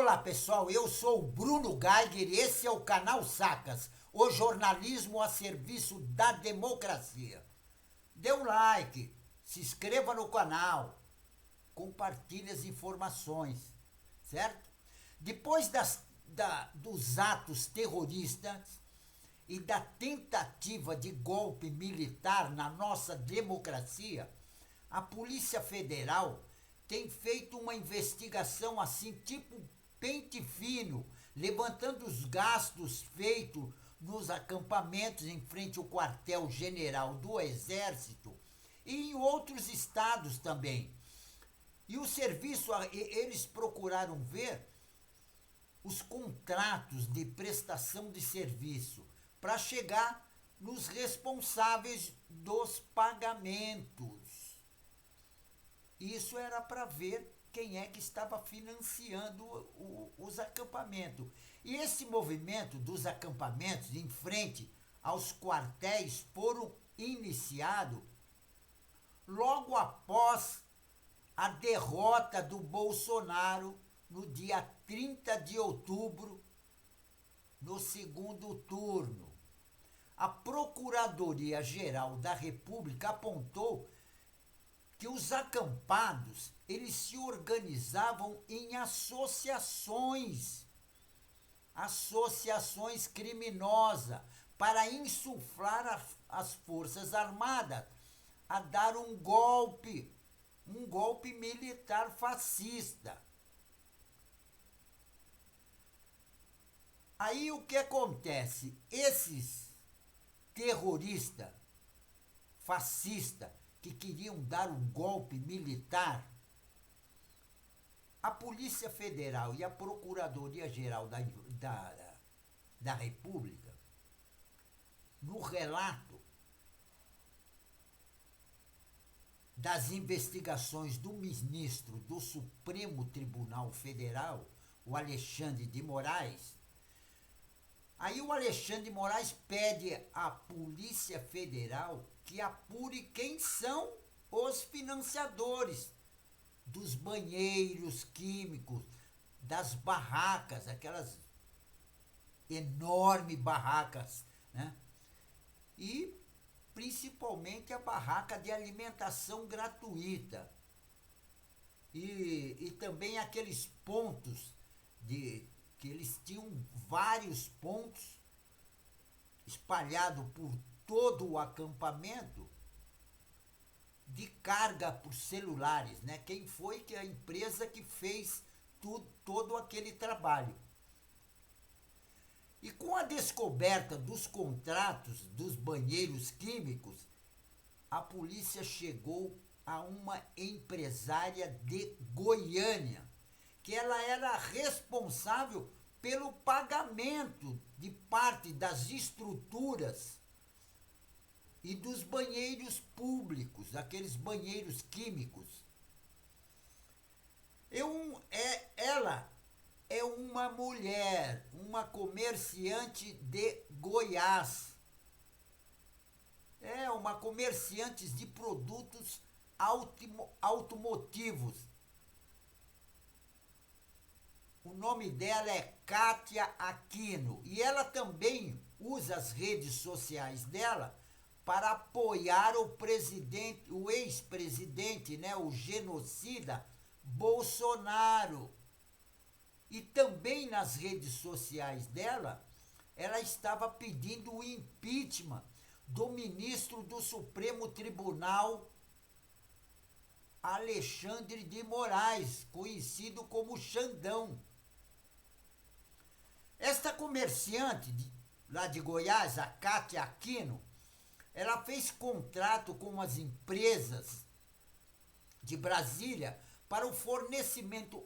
Olá pessoal, eu sou o Bruno Geiger e esse é o canal Sacas, o jornalismo a serviço da democracia. Dê um like, se inscreva no canal, compartilhe as informações, certo? Depois dos atos terroristas e da tentativa de golpe militar na nossa democracia, a Polícia Federal tem feito uma investigação assim, tipo pente fino, levantando os gastos feitos nos acampamentos em frente ao quartel-general do Exército e em outros estados também. E o serviço, eles procuraram ver os contratos de prestação de serviço para chegar nos responsáveis dos pagamentos. Isso era para ver quem é que estava financiando os acampamentos. E esse movimento dos acampamentos em frente aos quartéis foram iniciados logo após a derrota do Bolsonaro no dia 30 de outubro, no segundo turno. A Procuradoria-Geral da República apontou que os acampados, eles se organizavam em associações criminosas, para insuflar as Forças Armadas a dar um golpe militar fascista. Aí o que acontece? Esses terroristas fascistas que queriam dar um golpe militar, a Polícia Federal e a Procuradoria-Geral da República, no relato das investigações do ministro do Supremo Tribunal Federal, o Alexandre de Moraes, aí o Alexandre de Moraes pede à Polícia Federal que apure quem são os financiadores dos banheiros químicos, das barracas, aquelas enormes barracas, né? E principalmente a barraca de alimentação gratuita. E também aqueles pontos que eles tinham vários pontos espalhados por todo o acampamento de carga por celulares, né? Quem foi que a empresa que fez todo aquele trabalho. E com a descoberta dos contratos dos banheiros químicos, a polícia chegou a uma empresária de Goiânia, que ela era responsável pelo pagamento de parte das estruturas e dos banheiros públicos, aqueles banheiros químicos. Ela é uma mulher, uma comerciante de Goiás. É uma comerciante de produtos automotivos. O nome dela é Kátia Aquino. E ela também usa as redes sociais dela para apoiar o ex-presidente, né, o genocida Bolsonaro. E também nas redes sociais dela, ela estava pedindo o impeachment do ministro do Supremo Tribunal, Alexandre de Moraes, conhecido como Xandão. Esta comerciante lá de Goiás, a Kátia Aquino, ela fez contrato com as empresas de Brasília para o fornecimento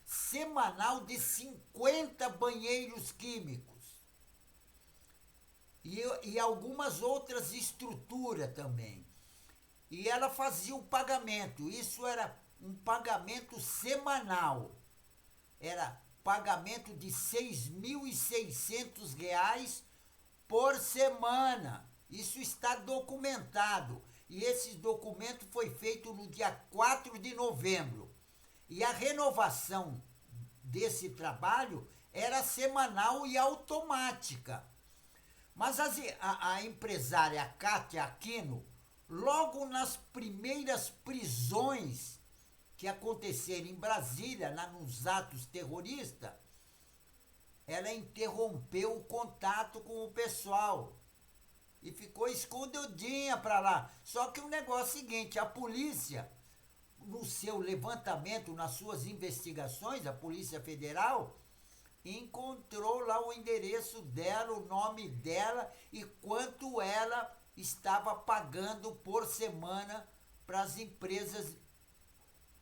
semanal de 50 banheiros químicos e algumas outras estruturas também. E ela fazia o pagamento, isso era um pagamento semanal, era pagamento de R$ 6.600 por semana. Isso está documentado. E esse documento foi feito no dia 4 de novembro. E a renovação desse trabalho era semanal e automática. Mas a empresária Cátia Aquino, logo nas primeiras prisões que aconteceram em Brasília, nos atos terroristas, ela interrompeu o contato com o pessoal e ficou escondidinha para lá. Só que o negócio é o seguinte, a polícia, no seu levantamento, nas suas investigações, a Polícia Federal encontrou lá o endereço dela, o nome dela e quanto ela estava pagando por semana para as empresas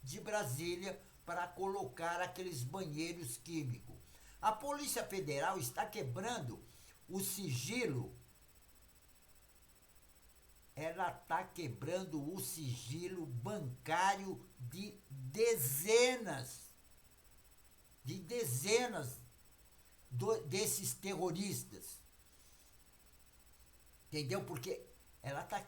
de Brasília para colocar aqueles banheiros químicos. A Polícia Federal está quebrando o sigilo, ela está quebrando o sigilo bancário de dezenas desses terroristas. Entendeu? Porque ela tá,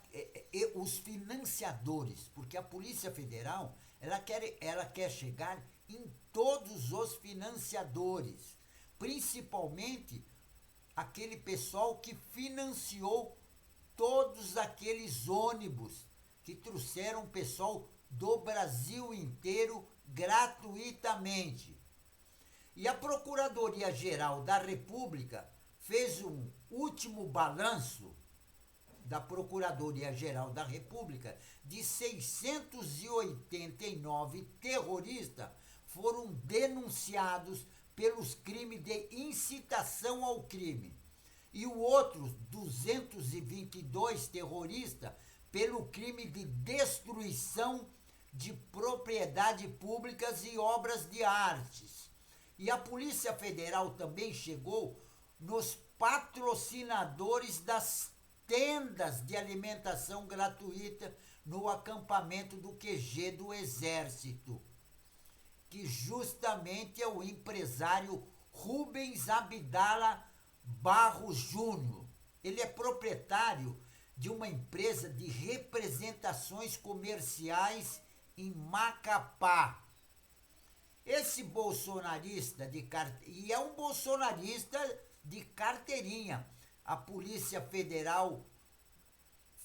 os financiadores, porque a Polícia Federal ela quer chegar em todos os financiadores, principalmente aquele pessoal que financiou todos aqueles ônibus que trouxeram pessoal do Brasil inteiro gratuitamente. E a Procuradoria-Geral da República fez um último balanço da Procuradoria-Geral da República de 689 terroristas foram denunciados pelos crimes de incitação ao crime e os outros 222 terroristas pelo crime de destruição de propriedades públicas e obras de artes. E a Polícia Federal também chegou nos patrocinadores das tendas de alimentação gratuita no acampamento do QG do Exército, que justamente é o empresário Rubens Abdala Barros Júnior. Ele é proprietário de uma empresa de representações comerciais em Macapá. Esse bolsonarista e é um bolsonarista de carteirinha. A Polícia Federal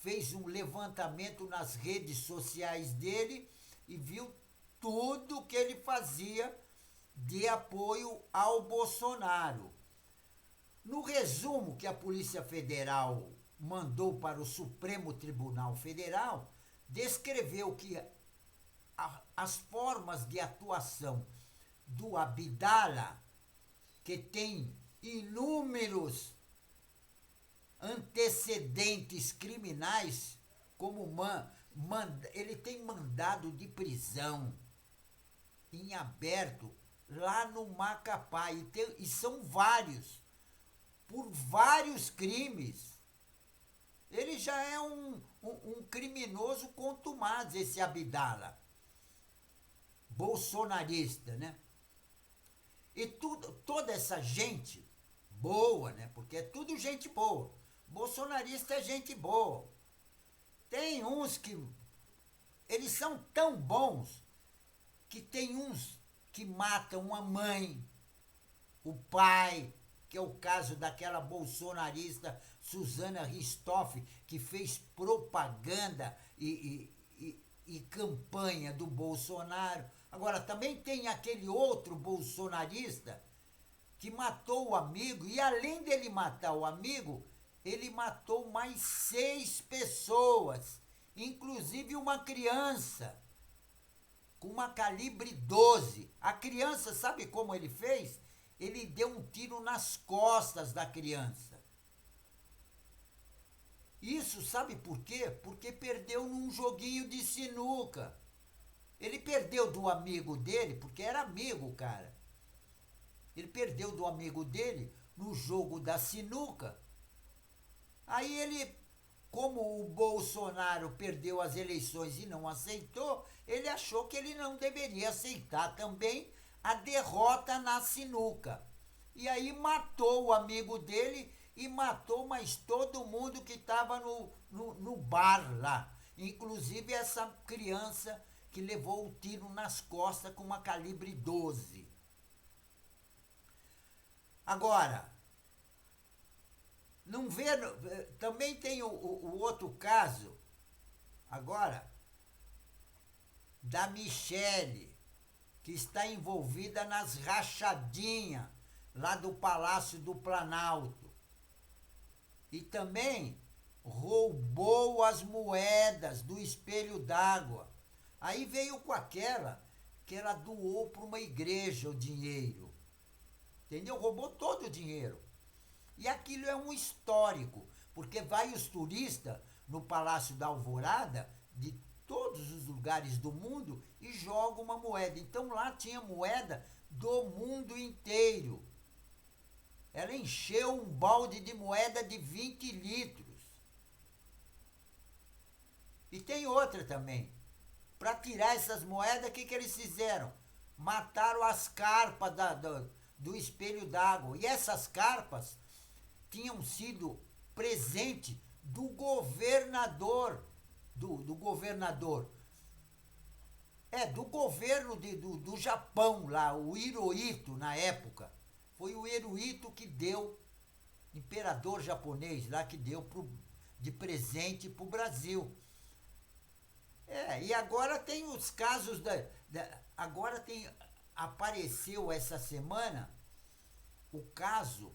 fez um levantamento nas redes sociais dele e viu tudo que ele fazia de apoio ao Bolsonaro. No resumo que a Polícia Federal mandou para o Supremo Tribunal Federal, descreveu que as formas de atuação do Abdala, que tem inúmeros antecedentes criminais, como ele tem mandado de prisão em aberto lá no Macapá, e são vários, por vários crimes. Ele já é um criminoso contumaz, esse Abdala, bolsonarista, né? E toda essa gente boa, né? Porque é tudo gente boa. Bolsonarista é gente boa. Tem uns que eles são tão bons que tem uns que matam a mãe, o pai, que é o caso daquela bolsonarista Suzana Ristoff, que fez propaganda e campanha do Bolsonaro. Agora, também tem aquele outro bolsonarista que matou o amigo, e além dele matar o amigo, ele matou mais 6 pessoas, inclusive uma criança, com uma calibre 12. A criança, sabe como ele fez? Ele deu um tiro nas costas da criança. Isso sabe por quê? Porque perdeu num joguinho de sinuca. Ele perdeu do amigo dele, porque era amigo, cara. Ele perdeu do amigo dele no jogo da sinuca. Aí ele, como o Bolsonaro perdeu as eleições e não aceitou, ele achou que ele não deveria aceitar também a derrota na sinuca. E aí matou o amigo dele e matou mais todo mundo que estava no bar lá. Inclusive essa criança que levou o tiro nas costas com uma calibre 12. Agora, não vê. Também tem o outro caso, agora, da Michele, que está envolvida nas rachadinhas lá do Palácio do Planalto. E também roubou as moedas do espelho d'água. Aí veio com aquela que ela doou para uma igreja o dinheiro. Entendeu? Roubou todo o dinheiro. E aquilo é um histórico, porque vai os turistas no Palácio da Alvorada, de todos os lugares do mundo, e jogam uma moeda. Então lá tinha moeda do mundo inteiro. Ela encheu um balde de moeda de 20 litros. E tem outra também. Para tirar essas moedas, o que eles fizeram? Mataram as carpas do espelho d'água. E essas carpas tinham sido presente do governador. Do governador. Do governo do Japão lá, o Hirohito, na época. Foi o Hirohito que deu, imperador japonês lá, que deu de presente para o Brasil. E agora tem os casos agora apareceu essa semana o caso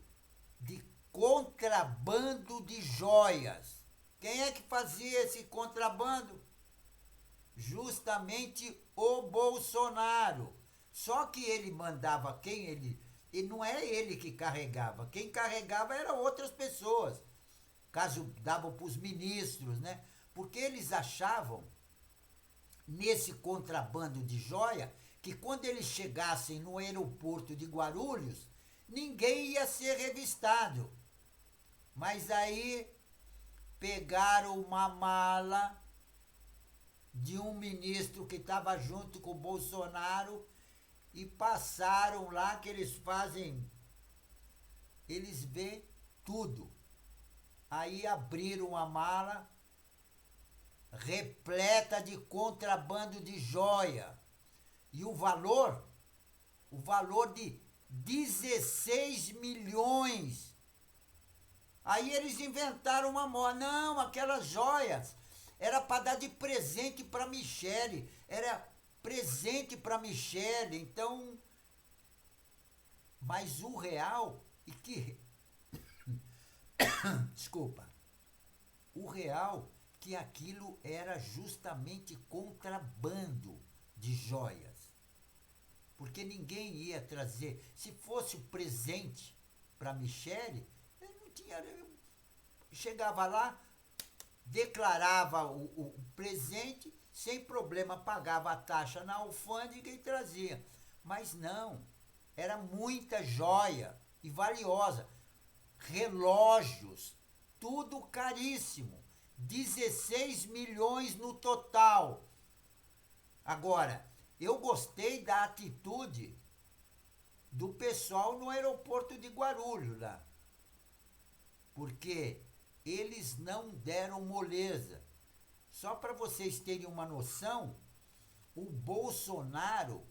de contrabando de joias. Quem é que fazia esse contrabando? Justamente o Bolsonaro. Só que ele mandava e não é ele que carregava. Quem carregava eram outras pessoas. Caso davam para os ministros, né? Porque eles achavam, nesse contrabando de joia, que quando eles chegassem no aeroporto de Guarulhos, ninguém ia ser revistado. Mas aí pegaram uma mala de um ministro que estava junto com o Bolsonaro e passaram lá, que eles vêem tudo. Aí abriram a mala repleta de contrabando de joia. E o valor de 16 milhões. Aí eles inventaram uma moda. Não, aquelas joias era para dar de presente para Michele. Era presente para Michele. Então, mas o real, desculpa, o real que aquilo era justamente contrabando de joias. Porque ninguém ia trazer. Se fosse o presente para Michele, ele não tinha. Chegava lá, declarava o presente, sem problema, pagava a taxa na alfândega e trazia. Mas não, era muita joia e valiosa. Relógios, tudo caríssimo. 16 milhões no total. Agora, eu gostei da atitude do pessoal no aeroporto de Guarulhos lá. Porque eles não deram moleza. Só para vocês terem uma noção, o Bolsonaro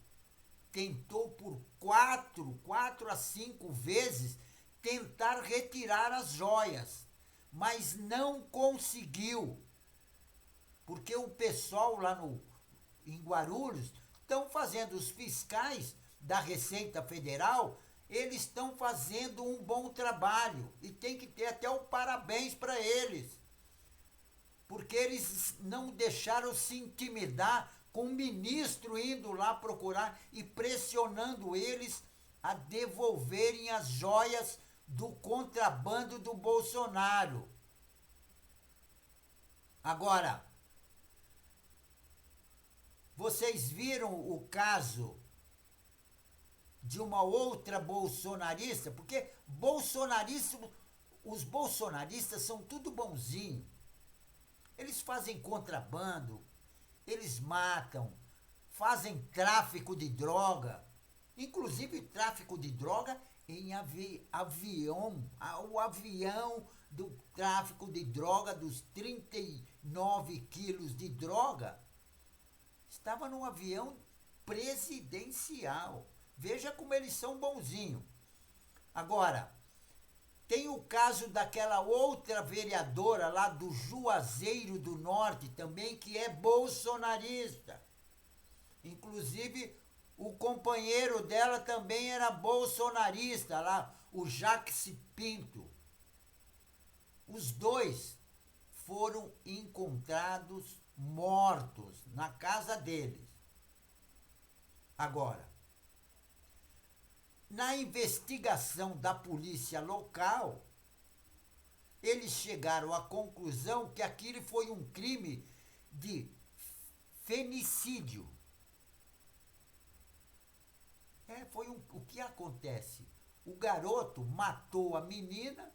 tentou por 4 a 5 vezes tentar retirar as joias, mas não conseguiu. Porque o pessoal lá em Guarulhos estão fazendo, os fiscais da Receita Federal, eles estão fazendo um bom trabalho e tem que ter até o parabéns para eles, porque eles não deixaram se intimidar com o ministro indo lá procurar e pressionando eles a devolverem as joias do contrabando do Bolsonaro. Agora, vocês viram o caso de uma outra bolsonarista? Porque os bolsonaristas são tudo bonzinho. Eles fazem contrabando, eles matam, fazem tráfico de droga, inclusive tráfico de droga em avião, o avião do tráfico de droga, dos 39 quilos de droga, estava num avião presidencial. Veja como eles são bonzinhos. Agora, tem o caso daquela outra vereadora lá do Juazeiro do Norte também, que é bolsonarista. Inclusive, o companheiro dela também era bolsonarista lá, o Jacques Pinto. Os dois foram encontrados mortos na casa deles. Agora, na investigação da polícia local, eles chegaram à conclusão que aquilo foi um crime de femicídio. O que acontece? O garoto matou a menina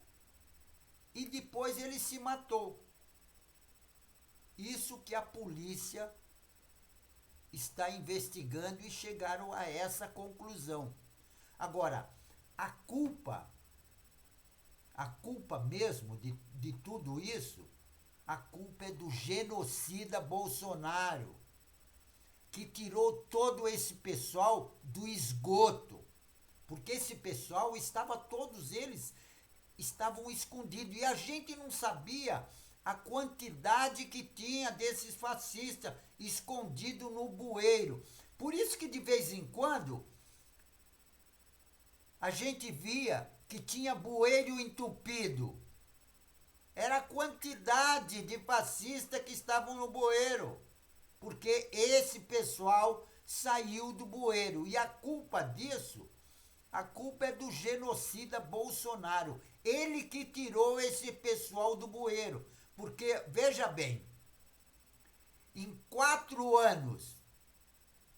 e depois ele se matou. Isso que a polícia está investigando e chegaram a essa conclusão. Agora, a culpa mesmo de tudo isso, a culpa é do genocida Bolsonaro, que tirou todo esse pessoal do esgoto. Porque esse pessoal todos eles estavam escondidos. E a gente não sabia a quantidade que tinha desses fascistas escondidos no bueiro. Por isso que de vez em quando a gente via que tinha bueiro entupido. Era a quantidade de fascistas que estavam no bueiro. Porque esse pessoal saiu do bueiro. E a culpa disso, a culpa é do genocida Bolsonaro. Ele que tirou esse pessoal do bueiro. Porque, veja bem, em 4 anos,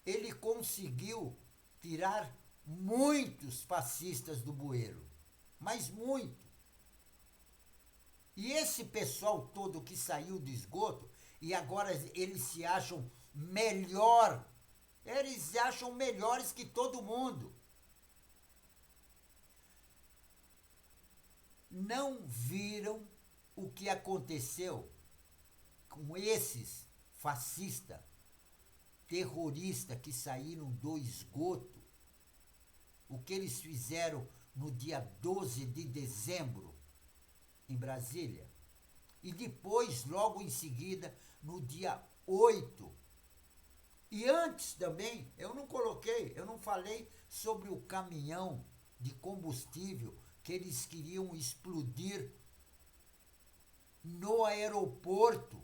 ele conseguiu tirar muitos fascistas do bueiro. Mas muito. E esse pessoal todo que saiu do esgoto, e agora eles se acham melhor, eles se acham melhores que todo mundo. Não viram o que aconteceu com esses fascistas, terroristas que saíram do esgoto, o que eles fizeram no dia 12 de dezembro, em Brasília, e depois, logo em seguida, no dia 8. E antes também, eu não falei sobre o caminhão de combustível que eles queriam explodir no aeroporto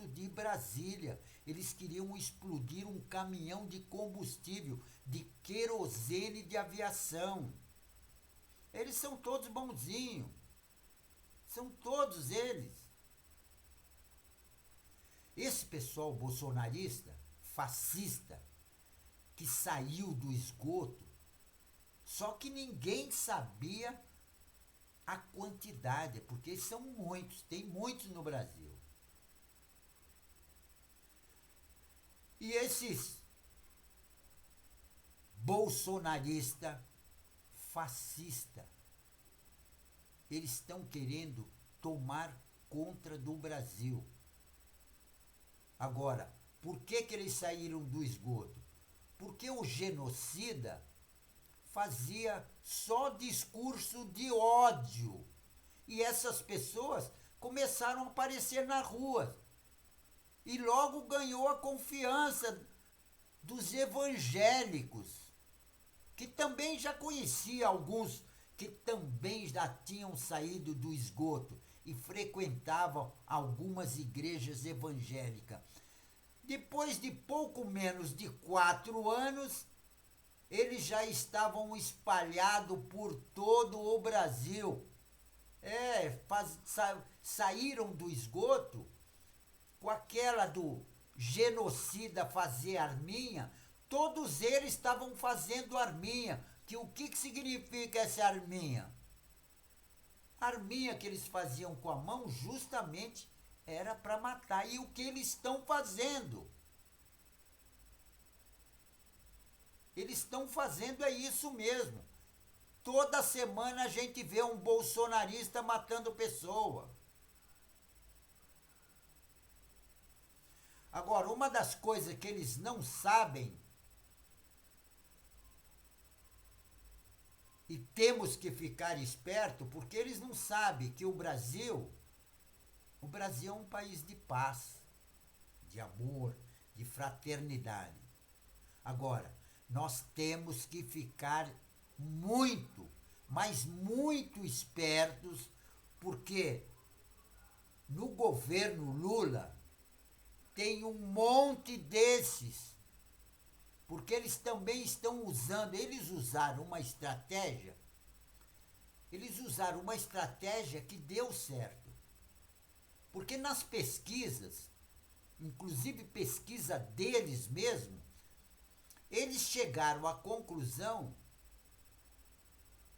de Brasília. Eles queriam explodir um caminhão de combustível, de querosene de aviação. Eles são todos bonzinhos. São todos eles. Esse pessoal bolsonarista, fascista, que saiu do esgoto, só que ninguém sabia a quantidade, porque são muitos, tem muitos no Brasil. E esses bolsonaristas, fascistas, eles estão querendo tomar conta do Brasil. Agora, por que eles saíram do esgoto? Porque o genocida fazia só discurso de ódio. E essas pessoas começaram a aparecer na rua. E logo ganhou a confiança dos evangélicos, que também já conhecia alguns que também já tinham saído do esgoto e frequentavam algumas igrejas evangélicas. Depois de pouco menos de 4 anos, eles já estavam espalhados por todo o Brasil. Saíram do esgoto com aquela do genocida fazer arminha. Todos eles estavam fazendo arminha. O que significa essa arminha? A arminha que eles faziam com a mão justamente era para matar. E o que eles estão fazendo? Eles estão fazendo isso mesmo. Toda semana a gente vê um bolsonarista matando pessoa. Agora, uma das coisas que eles não sabem E temos que ficar esperto porque eles não sabem que o Brasil é um país de paz, de amor, de fraternidade. Agora, nós temos que ficar muito, mas muito espertos, porque no governo Lula tem um monte desses, porque eles também estão usando, eles usaram uma estratégia que deu certo. Porque nas pesquisas, inclusive pesquisa deles mesmo, eles chegaram à conclusão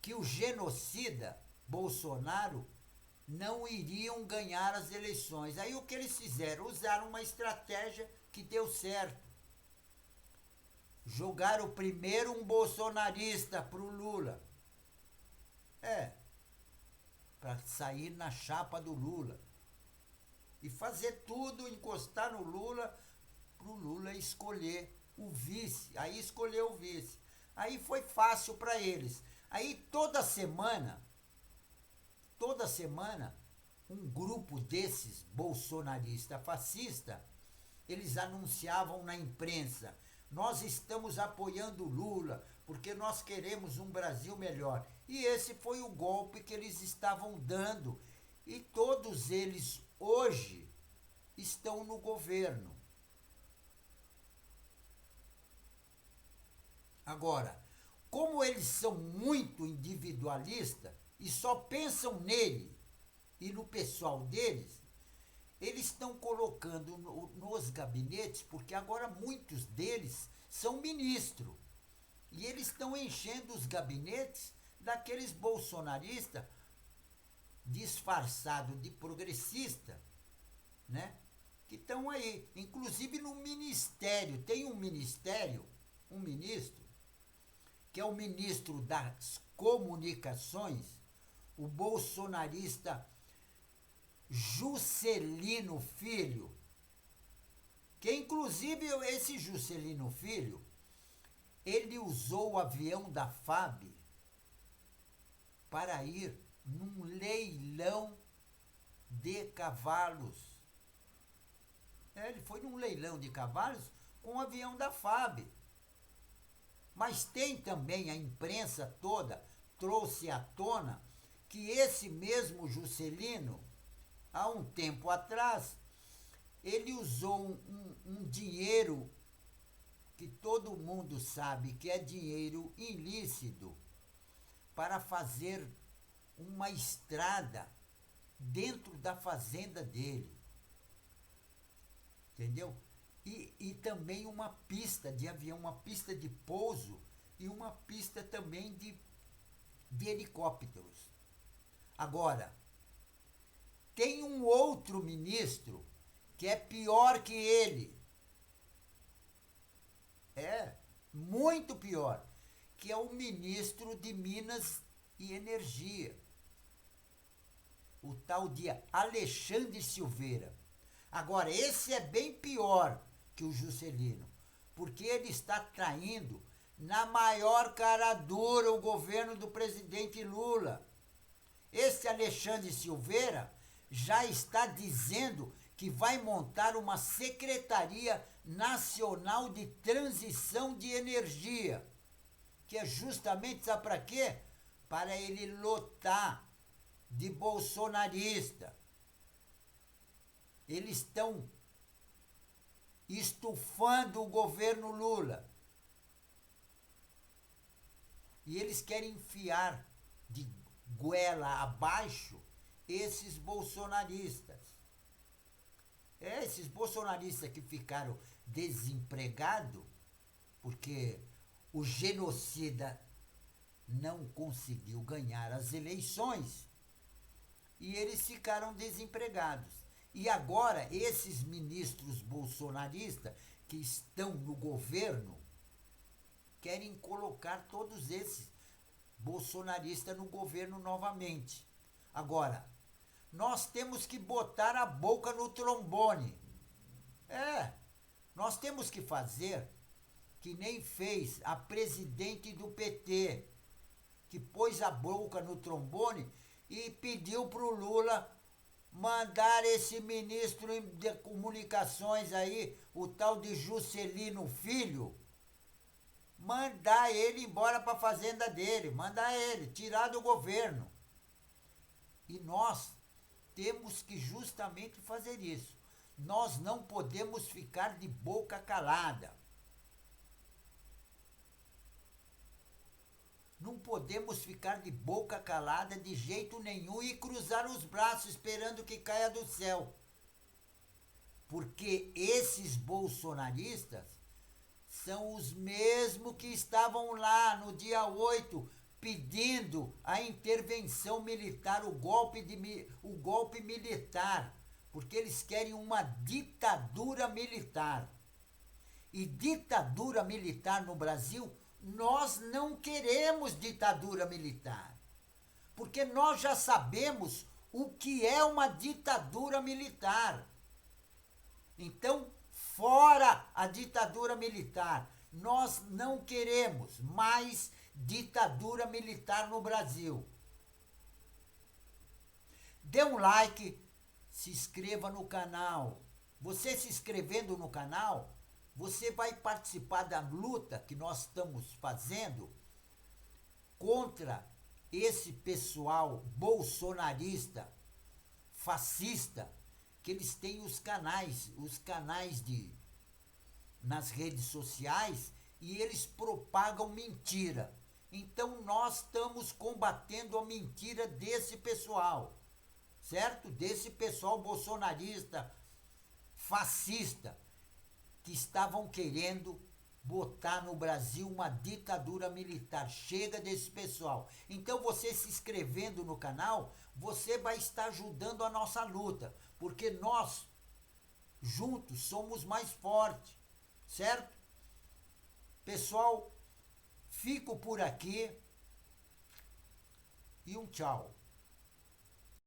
que o genocida Bolsonaro não iriam ganhar as eleições. Aí o que eles fizeram? Usaram uma estratégia que deu certo. Jogaram primeiro um bolsonarista pro Lula. Para sair na chapa do Lula. E fazer tudo, encostar no Lula, pro Lula escolher o vice. Aí escolheu o vice. Aí foi fácil para eles. Aí toda semana, um grupo desses bolsonaristas fascistas, eles anunciavam na imprensa: nós estamos apoiando o Lula, porque nós queremos um Brasil melhor. E esse foi o golpe que eles estavam dando. E todos eles hoje estão no governo. Agora, como eles são muito individualistas e só pensam nele e no pessoal deles, eles estão colocando nos gabinetes, porque agora muitos deles são ministros, e eles estão enchendo os gabinetes daqueles bolsonaristas disfarçados de progressista, né? Que estão aí. Inclusive no ministério, tem um ministro, que é o ministro das comunicações, o bolsonarista Juscelino Filho, que inclusive esse Juscelino Filho, ele usou o avião da FAB para ir num leilão de cavalos. Ele foi num leilão de cavalos com o avião da FAB. Mas tem também, a imprensa toda trouxe à tona que esse mesmo Juscelino, há um tempo atrás, ele usou um dinheiro que todo mundo sabe que é dinheiro ilícito para fazer uma estrada dentro da fazenda dele. Entendeu? E também uma pista de avião, uma pista de pouso e uma pista também de helicópteros. Agora, tem um outro ministro que é pior que ele. Muito pior, que é o ministro de Minas e Energia, o tal de Alexandre Silveira. Agora, esse é bem pior que o Juscelino, porque ele está traindo na maior cara dura o governo do presidente Lula. Esse Alexandre Silveira já está dizendo que vai montar uma Secretaria Nacional de Transição de Energia, que é justamente, sabe para quê? Para ele lotar de bolsonarista. Eles estão estufando o governo Lula. E eles querem enfiar de goela abaixo esses bolsonaristas. Esses bolsonaristas que ficaram desempregados, porque o genocida não conseguiu ganhar as eleições, e eles ficaram desempregados. E agora, esses ministros bolsonaristas que estão no governo querem colocar todos esses bolsonaristas no governo novamente. Agora, nós temos que botar a boca no trombone. Nós temos que fazer que nem fez a presidente do PT, que pôs a boca no trombone e pediu para o Lula mandar esse ministro de comunicações aí, o tal de Juscelino Filho, mandar ele embora para a fazenda dele, mandar ele, tirar do governo. E nós temos que justamente fazer isso. Nós não podemos ficar de boca calada. Não podemos ficar de boca calada de jeito nenhum e cruzar os braços esperando que caia do céu. Porque esses bolsonaristas são os mesmos que estavam lá no dia 8 pedindo a intervenção militar, o golpe militar, porque eles querem uma ditadura militar. E ditadura militar no Brasil, nós não queremos ditadura militar, porque nós já sabemos o que é uma ditadura militar. Então, fora a ditadura militar, nós não queremos mais ditadura militar no Brasil. Dê um like, se inscreva no canal. Você se inscrevendo no canal, você vai participar da luta que nós estamos fazendo contra esse pessoal bolsonarista, fascista, que eles têm os canais nas redes sociais e eles propagam mentira. Então nós estamos combatendo a mentira desse pessoal, certo? Desse pessoal bolsonarista, fascista, que estavam querendo botar no Brasil uma ditadura militar. Chega desse pessoal. Então você se inscrevendo no canal, você vai estar ajudando a nossa luta, porque nós juntos somos mais fortes, certo? Pessoal, fico por aqui e um tchau.